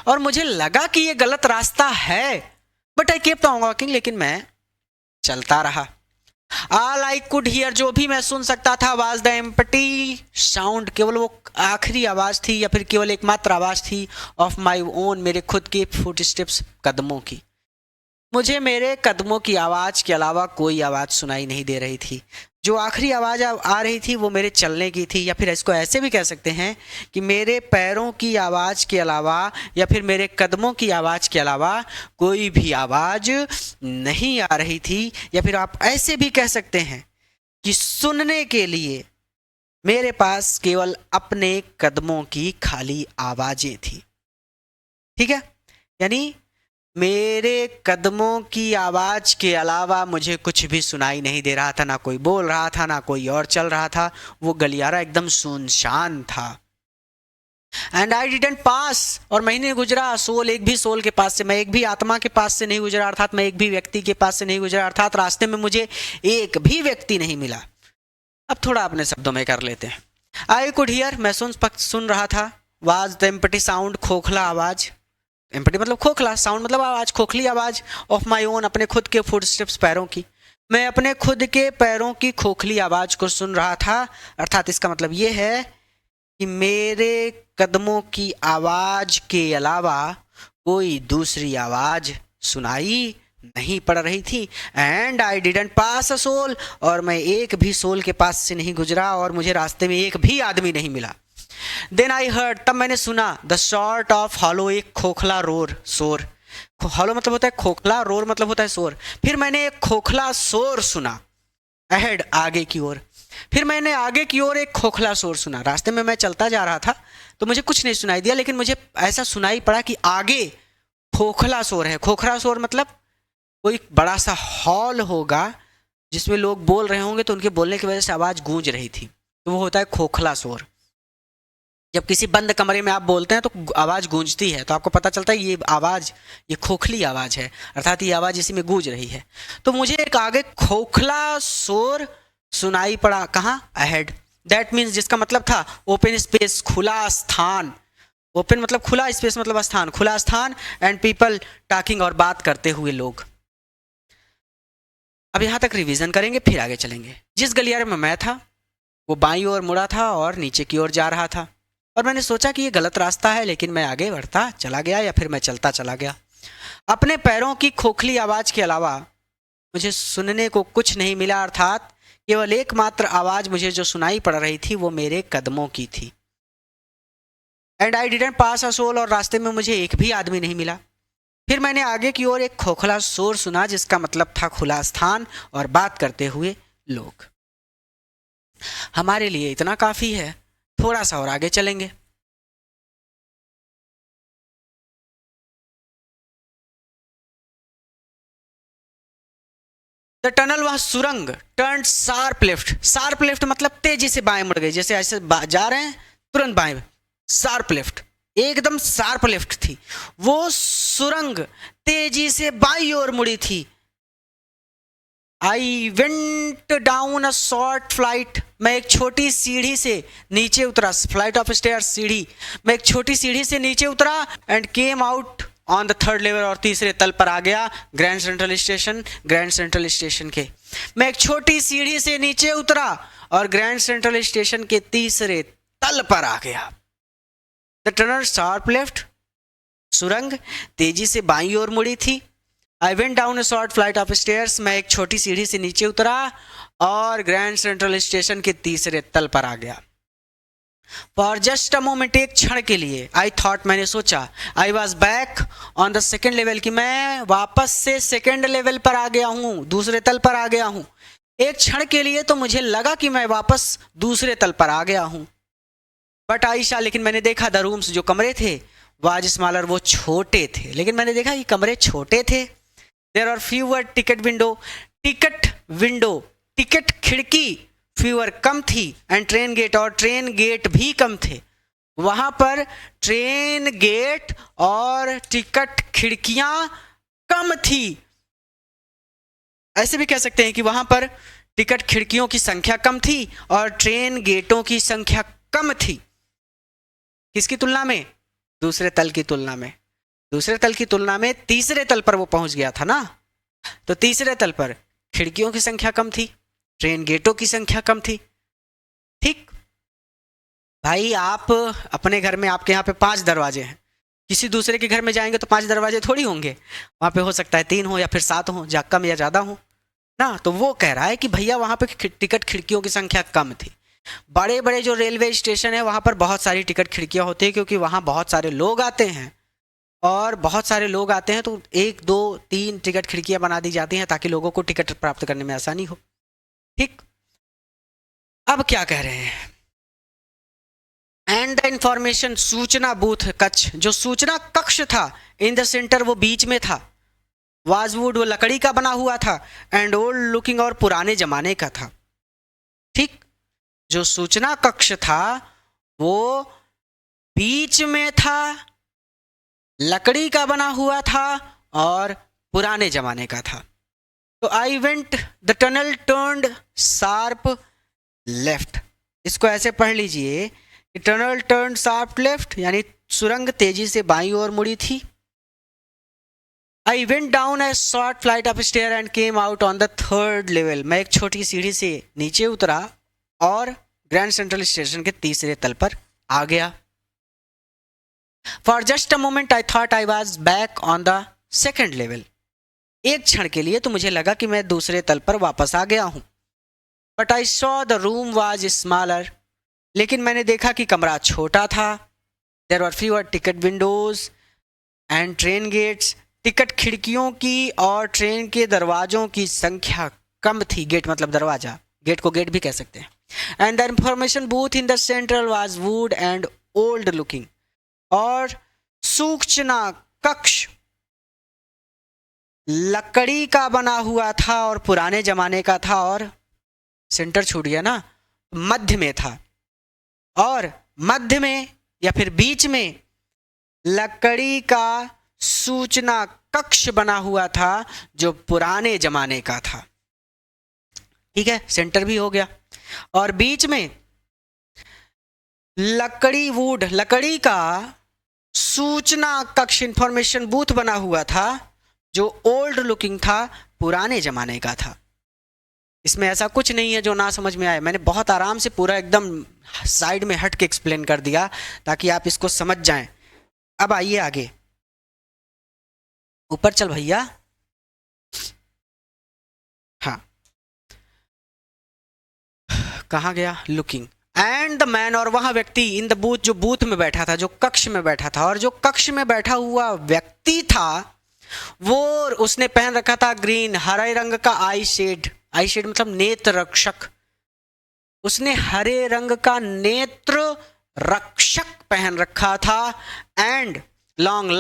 और मुझे लगा कि ये गलत रास्ता है, but I kept on walking, लेकिन मैं चलता रहा। All I could hear, जो भी मैं सुन सकता था, was the empty sound, केवल वो आखिरी आवाज थी या फिर केवल एकमात्र आवाज थी, of my own, मेरे खुद के footsteps, कदमों की। मुझे मेरे कदमों की आवाज के अलावा कोई आवाज सुनाई नहीं दे रही थी। जो आखिरी आवाज आ रही थी वो मेरे चलने की थी, या फिर इसको ऐसे भी कह सकते हैं कि मेरे पैरों की आवाज के अलावा या फिर मेरे कदमों की आवाज के अलावा कोई भी आवाज नहीं आ रही थी। या फिर आप ऐसे भी कह सकते हैं कि सुनने के लिए मेरे पास केवल अपने कदमों की खाली आवाजें थी, ठीक है। यानी मेरे कदमों की आवाज के अलावा मुझे कुछ भी सुनाई नहीं दे रहा था, ना कोई बोल रहा था, ना कोई और चल रहा था, वो गलियारा एकदम सुनसान था। एंड आई डिडंट पास, और महीने गुजरा, सोल, एक भी सोल के पास से, मैं एक भी आत्मा के पास से नहीं गुजरा, अर्थात मैं एक भी व्यक्ति के पास से नहीं गुजरा, अर्थात रास्ते में मुझे एक भी व्यक्ति नहीं मिला। अब थोड़ा अपने शब्दों में कर लेते हैं। आई कुड हियर, मैं सुन रहा था, वाज द एम्प्टी साउंड, खोखला आवाज, एम्प्टी मतलब खोखला, साउंड मतलब आवाज, खोखली आवाज, ऑफ माई ओन, अपने खुद के फुटस्टेप्स, पैरों की। मैं अपने खुद के पैरों की खोखली आवाज को सुन रहा था, अर्थात इसका मतलब ये है कि मेरे कदमों की आवाज के अलावा कोई दूसरी आवाज सुनाई नहीं पड़ रही थी। And I didn't pass a soul, और मैं एक भी सोल के पास से नहीं गुजरा, और मुझे रास्ते में एक भी आदमी नहीं मिला। देन आई हर्ड, तब मैंने सुना, द शॉर्ट ऑफ हॉलो, एक खोखला रोर, शोर, हॉलो मतलब होता है खोखला, रोर मतलब होता है शोर। फिर मैंने एक खोखला शोर सुना, अहेड, आगे की ओर। फिर मैंने आगे की ओर एक खोखला शोर सुना। रास्ते में मैं चलता जा रहा था तो मुझे कुछ नहीं सुनाई दिया, लेकिन मुझे ऐसा सुनाई पड़ा कि आगे खोखला शोर है। खोखला शोर मतलब कोई बड़ा सा हॉल होगा जिसमें लोग बोल रहे होंगे, तो उनके बोलने की वजह से आवाज गूंज रही थी, तो वो होता है खोखला शोर। जब किसी बंद कमरे में आप बोलते हैं तो आवाज गूंजती है, तो आपको पता चलता है ये आवाज, ये खोखली आवाज है, अर्थात ये आवाज इसी में गूंज रही है। तो मुझे एक आगे खोखला शोर सुनाई पड़ा, कहाँ, अहेड। दैट मीन्स, जिसका मतलब था ओपन स्पेस, खुला स्थान। ओपन मतलब खुला, स्पेस मतलब स्थान, खुला स्थान, एंड पीपल टॉकिंग, और बात करते हुए लोग। अब यहाँ तक रिवीजन करेंगे, फिर आगे चलेंगे। जिस गलियारे में मैं था वो बाईं ओर मुड़ा था और नीचे की ओर जा रहा था, और मैंने सोचा कि ये गलत रास्ता है, लेकिन मैं आगे बढ़ता चला गया, या फिर मैं चलता चला गया। अपने पैरों की खोखली आवाज के अलावा मुझे सुनने को कुछ नहीं मिला, अर्थात केवल एकमात्र आवाज मुझे जो सुनाई पड़ रही थी वो मेरे कदमों की थी। And I didn't pass a soul, और रास्ते में मुझे एक भी आदमी नहीं मिला। फिर मैंने आगे की ओर एक खोखला शोर सुना जिसका मतलब था खुला स्थान और बात करते हुए लोग। हमारे लिए इतना काफी है, थोड़ा सा और आगे चलेंगे। द टनल वह सुरंग turn sharp left, sharp left मतलब तेजी से बाएं मुड़ गई, जैसे ऐसे जा रहे हैं तुरंत बाएं, शार्प लेफ्ट, एकदम शार्प लेफ्ट थी वो सुरंग, तेजी से बाईं ओर मुड़ी थी। I went down a short flight, मैं एक छोटी सीढ़ी से नीचे उतरा, फ्लाइट ऑफ स्टेयर्स सीढ़ी, मैं एक छोटी सीढ़ी से नीचे उतरा and came out on the third level, और तीसरे तल पर आ गया grand Central station, grand Central station के। मैं एक छोटी सीढ़ी से नीचे उतरा और ग्रैंड सेंट्रल स्टेशन के तीसरे तल पर आ गया। द टनल शार्प लेफ्ट, सुरंग तेजी से बाईं ओर मुड़ी थी। I went down a short flight of stairs, मैं एक छोटी सीढ़ी से नीचे उतरा और ग्रैंड सेंट्रल स्टेशन के तीसरे तल पर आ गया। फॉर जस्ट अ मोमेंट, एक क्षण के लिए, आई थॉट मैंने सोचा, I was back on the second level, कि मैं वापस से सेकेंड लेवल पर आ गया हूँ, दूसरे तल पर आ गया हूँ। एक क्षण के लिए तो मुझे लगा कि मैं वापस दूसरे तल पर आ गया हूँ। बट आयशा, लेकिन मैंने देखा, द रूम्स जो कमरे थे, वाज स्मॉलर वो छोटे थे, लेकिन मैंने देखा ये कमरे छोटे थे। There are fewer ticket window, ticket window ticket खिड़की फ्यूअर कम थी, एंड ट्रेन गेट, और ट्रेन गेट भी कम थे। वहां पर ट्रेन गेट और टिकट खिड़कियां कम थी। ऐसे भी कह सकते हैं कि वहां पर टिकट खिड़कियों की संख्या कम थी और ट्रेन गेटों की संख्या कम थी। किसकी तुलना में? दूसरे तल की तुलना में। दूसरे तल की तुलना में तीसरे तल पर वो पहुंच गया था ना, तो तीसरे तल पर खिड़कियों की संख्या कम थी, ट्रेन गेटों की संख्या कम थी। ठीक भाई, आप अपने घर में, आपके यहाँ पे 5 दरवाजे हैं, किसी दूसरे के घर में जाएंगे तो 5 दरवाजे थोड़ी होंगे, वहां पे हो सकता है 3 हो या फिर 7 हो, या कम या ज्यादा हो ना। तो वो कह रहा है कि भैया वहां पे टिकट खिड़कियों की संख्या कम थी। बड़े बड़े जो रेलवे स्टेशन है वहां पर बहुत सारी टिकट खिड़कियां होती है, क्योंकि वहां बहुत सारे लोग आते हैं, और बहुत सारे लोग आते हैं तो 1 2 3 टिकट खिड़कियां बना दी जाती हैं ताकि लोगों को टिकट प्राप्त करने में आसानी हो। ठीक, अब क्या कह रहे हैं? एंड द इंफॉर्मेशन, सूचना बूथ कक्ष, जो सूचना कक्ष था, इन द सेंटर वो बीच में था, वाजवुड वो लकड़ी का बना हुआ था, एंड ओल्ड लुकिंग और पुराने जमाने का था। ठीक, जो सूचना कक्ष था वो बीच में था, लकड़ी का बना हुआ था और पुराने जमाने का था। तो I went the tunnel turned sharp left, इसको ऐसे पढ़ लीजिए, टनल टर्न शार्प लेफ्ट, यानी सुरंग तेजी से बाईं ओर मुड़ी थी। I went down a short flight of stair and came out on the third level, मैं एक छोटी सीढ़ी से नीचे उतरा और ग्रैंड सेंट्रल स्टेशन के तीसरे तल पर आ गया। For just a moment I thought I was back on the second level, एक क्षण के लिए तो मुझे लगा कि मैं दूसरे तल पर वापस आ गया हूं। But I saw the room was smaller, लेकिन मैंने देखा कि कमरा छोटा था। There were fewer ticket windows and train gates, ticket खिड़कियों की और ट्रेन के दरवाजों की संख्या कम थी। गेट मतलब दरवाजा, गेट को गेट भी कह सकते हैं। And the information booth in the central was would and old looking, और सूचना कक्ष लकड़ी का बना हुआ था और पुराने जमाने का था, और सेंटर छूट गया ना, मध्य में था, और मध्य में या फिर बीच में लकड़ी का सूचना कक्ष बना हुआ था जो पुराने जमाने का था। ठीक है, सेंटर भी हो गया, और बीच में लकड़ी वुड, लकड़ी का सूचना कक्ष इंफॉर्मेशन बूथ बना हुआ था जो ओल्ड लुकिंग था, पुराने जमाने का था। इसमें ऐसा कुछ नहीं है जो ना समझ में आए, मैंने बहुत आराम से पूरा एकदम साइड में हट के एक्सप्लेन कर दिया ताकि आप इसको समझ जाएं। अब आइए आगे, ऊपर चल भैया। हाँ, कहाँ गया? लुकिंग एंड द मैन, और वहां व्यक्ति, इन द बूथ, जो बूथ में बैठा था, जो कक्ष में बैठा था, और जो कक्ष में बैठा हुआ व्यक्ति था वो उसने पहन रखा था ग्रीन, हरे रंग का आई शेड मतलब नेत्र रक्षक। उसने हरे रंग का नेत्र रक्षक पहन रखा था। एंड लॉन्ग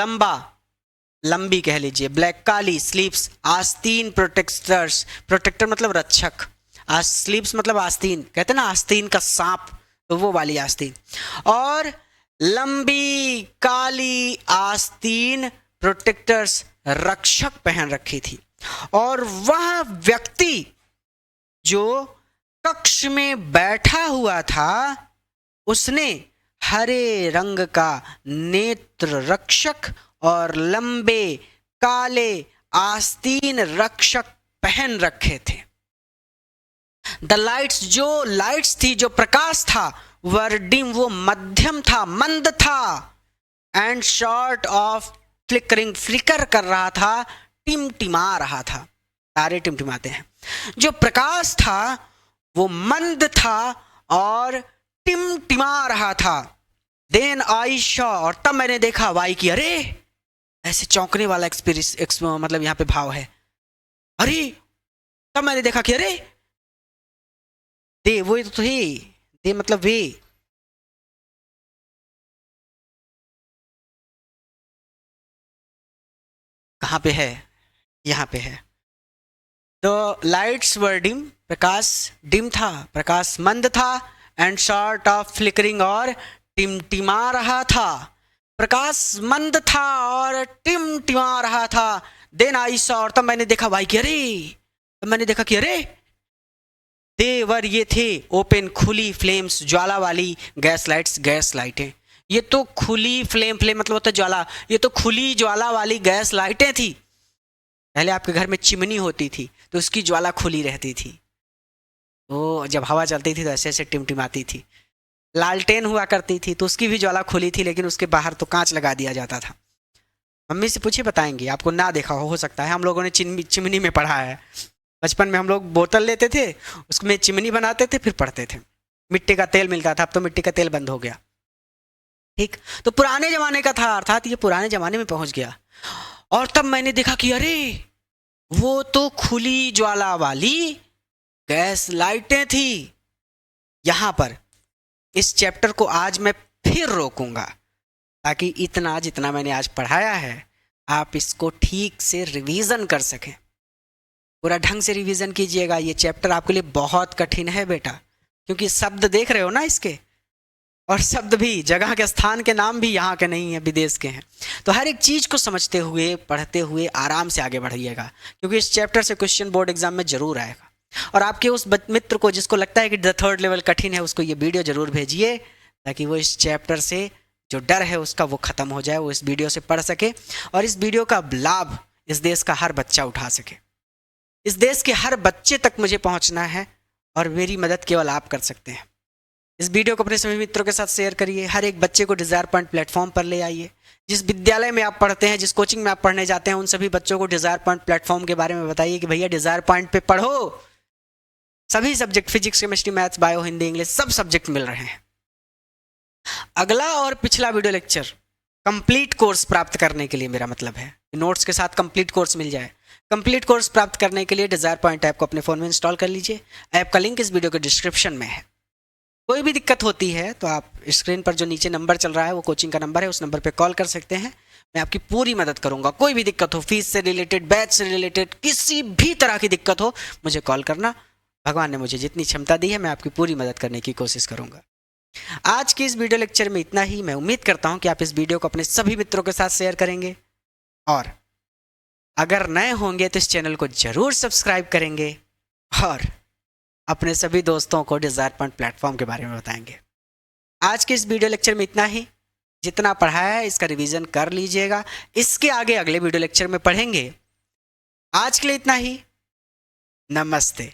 लंबी कह लीजिए, ब्लैक काली स्लीव्स, आस्तीन प्रोटेक्टर्स, प्रोटेक्टर मतलब रक्षक, स्लीव्स मतलब आस्तीन, कहते ना आस्तीन का सांप, तो वो वाली आस्तीन। और लंबी काली आस्तीन प्रोटेक्टर्स रक्षक पहन रखी थी। और वह व्यक्ति जो कक्ष में बैठा हुआ था उसने हरे रंग का नेत्र रक्षक और लंबे काले आस्तीन रक्षक पहन रखे थे। द लाइट्स, जो लाइट्स थी, जो प्रकाश था, वर डिम, वो मध्यम था, मंद था। And short of flickering, flicker कर रहा था, टिमटिमा रहा था, तारे टिमटिमाते हैं। जो प्रकाश था वो मंद था और टिमटिमा रहा था। देन आई शॉ, और तब मैंने देखा, वाई की, अरे, ऐसे चौंकने वाला एक्सपीरियंस, मतलब यहाँ पे भाव है, अरे, तब मैंने देखा कि अरे, दे, वो तो थे, दे मतलब वे, कहाँ पे है, यहाँ पे है। तो लाइट्स वर डिम, प्रकाश डिम था, प्रकाश मंद था। एंड शॉर्ट ऑफ फ्लिकरिंग, और टिमटिमा रहा था, प्रकाश मंद था और टिमटिमा रहा था। देन आई सॉ, और तब मैंने देखा, भाई कि अरे, तब मैंने देखा कि अरे, देवर, ये थे, ओपन, खुली, फ्लेम्स, ज्वाला वाली गैस लाइट्स, गैस लाइटें। ये तो खुली फ्लेम मतलब होता है ज्वाला, ये तो खुली ज्वाला वाली गैस लाइटें थी। पहले आपके घर में चिमनी होती थी तो उसकी ज्वाला खुली रहती थी, तो जब हवा चलती थी तो ऐसे ऐसे टिमटिमाती थी। लालटेन हुआ करती थी तो उसकी भी ज्वाला खुली थी, लेकिन उसके बाहर तो कांच लगा दिया जाता था। मम्मी से पूछिए, बताएंगे, आपको ना देखा हो सकता है। हम लोगों ने चिमनी में पढ़ा है। बचपन में हम लोग बोतल लेते थे, उसमें चिमनी बनाते थे, फिर पढ़ते थे। मिट्टी का तेल मिलता था, अब तो मिट्टी का तेल बंद हो गया। ठीक, तो पुराने जमाने का था, अर्थात ये पुराने जमाने में पहुंच गया। और तब मैंने देखा कि अरे, वो तो खुली ज्वाला वाली गैस लाइटें थी। यहां पर इस चैप्टर को आज मैं फिर रोकूंगा, ताकि इतना जितना मैंने आज पढ़ाया है आप इसको ठीक से रिवीजन कर सकें। पूरा ढंग से रिवीजन कीजिएगा। ये चैप्टर आपके लिए बहुत कठिन है बेटा, क्योंकि शब्द देख रहे हो ना इसके, और शब्द भी, जगह के, स्थान के नाम भी यहाँ के नहीं है, विदेश के हैं। तो हर एक चीज़ को समझते हुए, पढ़ते हुए आराम से आगे बढ़िएगा, क्योंकि इस चैप्टर से क्वेश्चन बोर्ड एग्जाम में जरूर आएगा। और आपके उस मित्र को जिसको लगता है कि द थर्ड लेवल कठिन है, उसको ये वीडियो जरूर भेजिए, ताकि वो इस चैप्टर से जो डर है उसका वो ख़त्म हो जाए, वो इस वीडियो से पढ़ सके और इस वीडियो का लाभ इस देश का हर बच्चा उठा सके। इस देश के हर बच्चे तक मुझे पहुँचना है और मेरी मदद केवल आप कर सकते हैं। इस वीडियो को अपने सभी मित्रों के साथ शेयर करिए। हर एक बच्चे को डिज़ायर पॉइंट प्लेटफॉर्म पर ले आइए। जिस विद्यालय में आप पढ़ते हैं, जिस कोचिंग में आप पढ़ने जाते हैं, उन सभी बच्चों को डिज़ायर पॉइंट प्लेटफॉर्म के बारे में बताइए कि भैया डिज़ायर पॉइंट पे पढ़ो। सभी subject, physics, chemistry, maths, bio, Hindi, English, सब सब्जेक्ट मिल रहे हैं। अगला और पिछला वीडियो लेक्चर कंप्लीट कोर्स प्राप्त करने के लिए, मेरा मतलब है नोट्स के साथ कंप्लीट कोर्स मिल जाए। कंप्लीट कोर्स प्राप्त करने के लिए डिज़ायर पॉइंट ऐप को अपने फ़ोन में इंस्टॉल कर लीजिए। ऐप का लिंक इस वीडियो के डिस्क्रिप्शन में है। कोई भी दिक्कत होती है तो आप स्क्रीन पर जो नीचे नंबर चल रहा है वो कोचिंग का नंबर है, उस नंबर पे कॉल कर सकते हैं। मैं आपकी पूरी मदद करूंगा। कोई भी दिक्कत हो, फीस से रिलेटेड, बैच से रिलेटेड, किसी भी तरह की दिक्कत हो, मुझे कॉल करना। भगवान ने मुझे जितनी क्षमता दी है मैं आपकी पूरी मदद करने की कोशिश करूंगा। आज की इस वीडियो लेक्चर में इतना ही। मैं उम्मीद करता हूं कि आप इस वीडियो को अपने सभी मित्रों के साथ शेयर करेंगे, और अगर नए होंगे तो इस चैनल को जरूर सब्सक्राइब करेंगे और अपने सभी दोस्तों को डिज़ायर पॉइंट प्लेटफॉर्म के बारे में बताएंगे। आज के इस वीडियो लेक्चर में इतना ही। जितना पढ़ाया है इसका रिवीजन कर लीजिएगा, इसके आगे अगले वीडियो लेक्चर में पढ़ेंगे। आज के लिए इतना ही। नमस्ते।